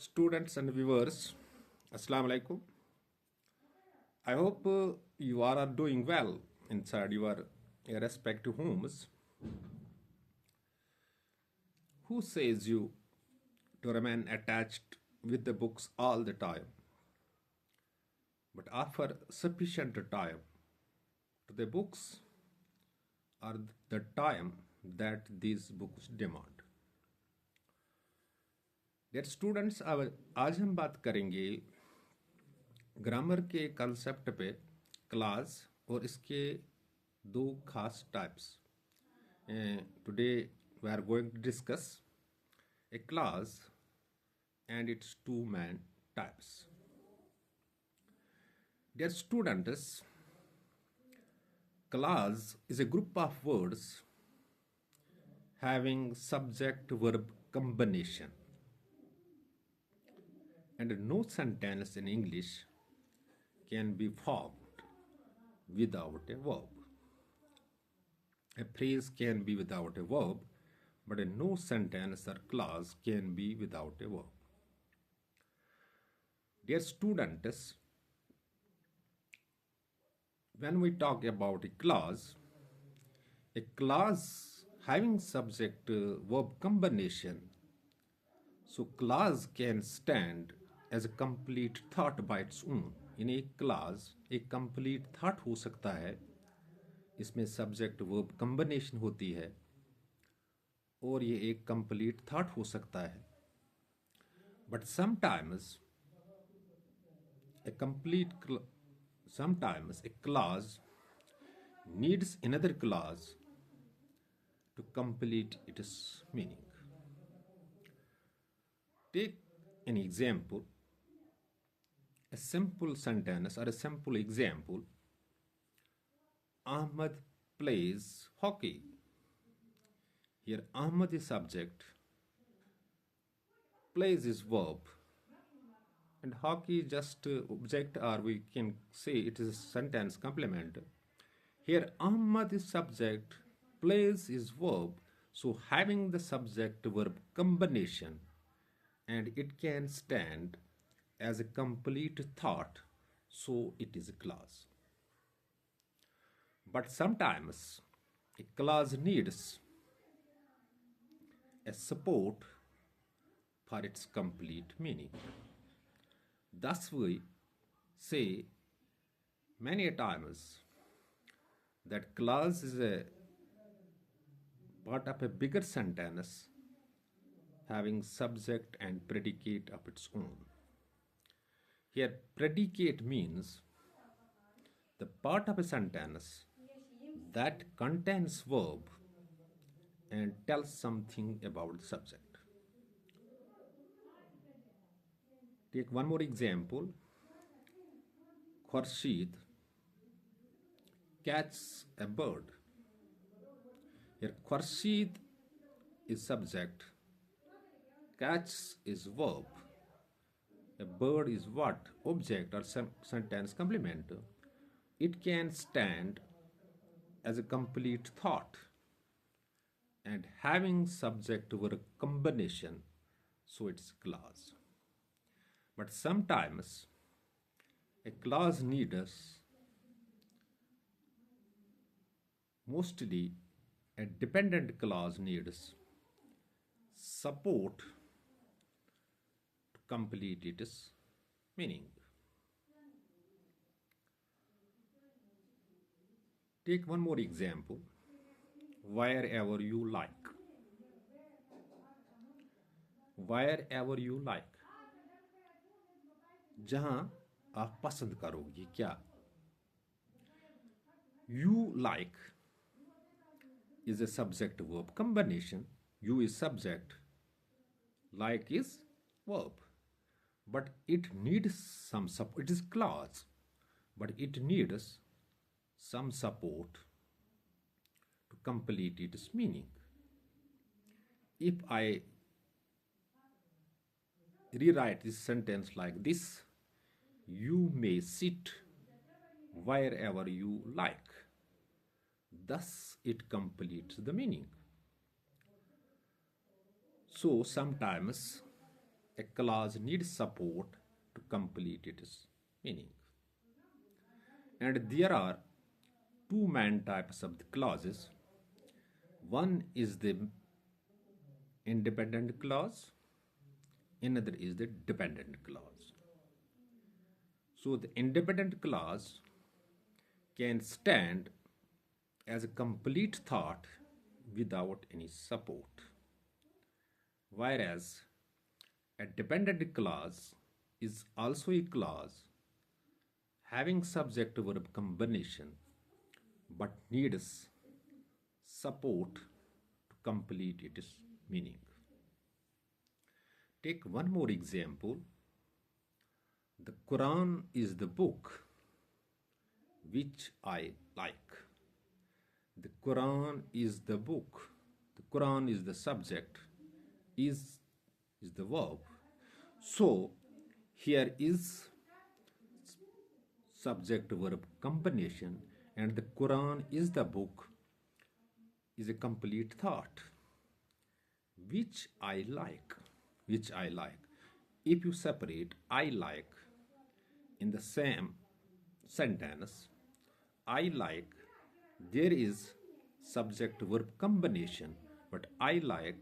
Students and viewers, Assalamu alaikum. I hope you all are doing well inside your respective homes. Who says you to remain attached with the books all the time, but offer sufficient time to the books or the time that these books demand? Dear students, अब आज हम बात करेंगे grammar के concept पे class और इसके दो खास types. Today we are going to discuss a clause and its two main types. Dear students, clause is a group of words having subject verb combination, and no sentence in English can be formed without a verb. A phrase can be without a verb, but no sentence or clause can be without a verb. Dear students, when we talk about a clause having subject verb combination, so clause can stand as a complete thought by its own. इन एक class एक complete thought हो सकता है, इसमें subject verb combination होती है और ये एक कंप्लीट थॉट हो सकता है. But sometimes a clause needs another clause to complete its meaning. Take an example, a simple sentence or a simple example. Ahmad plays hockey. Here Ahmad is subject, plays is verb, and hockey is just object, or we can say it is a sentence complement. Here Ahmad is subject, plays is verb, so having the subject verb combination, and it can stand as a complete thought, so it is a clause. But sometimes a clause needs a support for its complete meaning. Thus we say many a times that clause is a part of a bigger sentence having subject and predicate of its own. Here predicate means the part of a sentence that contains verb and tells something about the subject. Take one more example. Khurshid catches a bird. Here Khurshid is subject, catch is verb, a bird is what? Object or sentence complement. It can stand as a complete thought and having subject verb combination, so it's clause. But sometimes a clause needs mostly a dependent clause needs support to complete its meaning. Take one more example. Wherever you like. Wherever you like. जहां आप पसंद करोगे. क्या? You like is a subject verb combination. You is subject, like is verb, but it needs some support. It is clause, but it needs some support to complete its meaning. If I rewrite this sentence like this, you may sit wherever you like. Thus it completes the meaning. So sometimes a clause needs support to complete its meaning. And there are two main types of the clauses. One is the independent clause, another is the dependent clause. So the independent clause can stand as a complete thought without any support, whereas a dependent clause is also a clause having subject verb combination but needs support to complete its meaning. Take one more example. The Quran is the book which I like. The Quran is the book. The Quran is the subject. Is the verb. So here is subject verb combination, and the Quran is the book is a complete thought which I like. Which I like. If you separate I like in the same sentence, I like, there is subject verb combination, but I like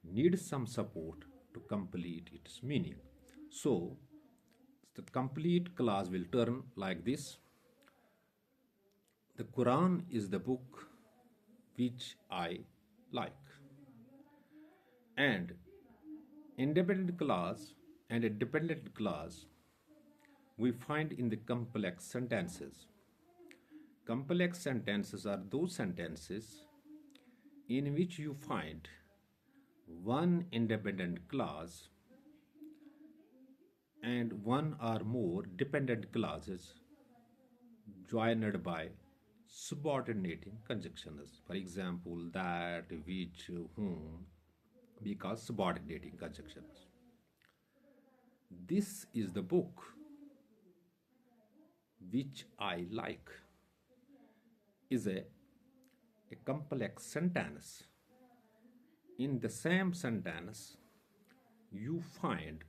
needs some support to complete its meaning. So the complete clause will turn like this: the Quran is the book which I like. And independent clause and a dependent clause we find in the complex sentences. Complex sentences are those sentences in which you find one independent clause and one or more dependent clauses joined by subordinating conjunctions. For example, that, which, whom, because subordinating conjunctions. This is the book which I like is a complex sentence. In the same sentence, you find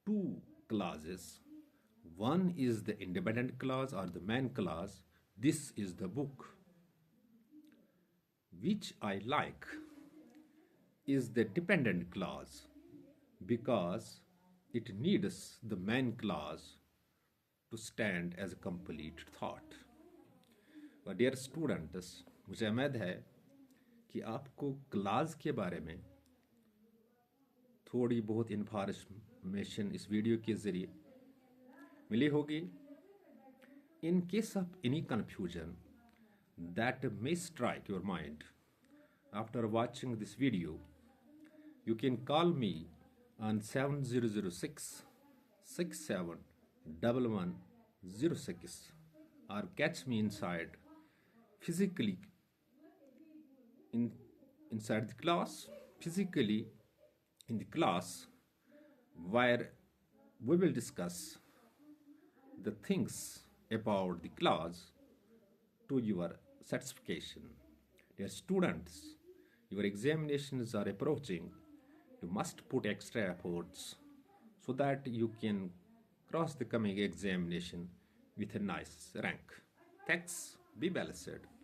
two clauses. One is the independent clause or the main clause. This is the book which I like is the dependent clause because it needs the main clause to stand as a complete thought. Dear students, मुझे उम्मीद है कि आपको class के बारे में थोड़ी बहुत इन्फॉर्मेशन इस वीडियो के ज़रिए मिली होगी. In case of any confusion that may strike your mind after watching this video, you can call me on 7006 671106 or catch me physically inside the class, physically in the class, where we will discuss the things about the class to your satisfaction. Dear students, your examinations are approaching. You must put extra efforts so that you can cross the coming examination with a nice rank. Thanks. Be blessed.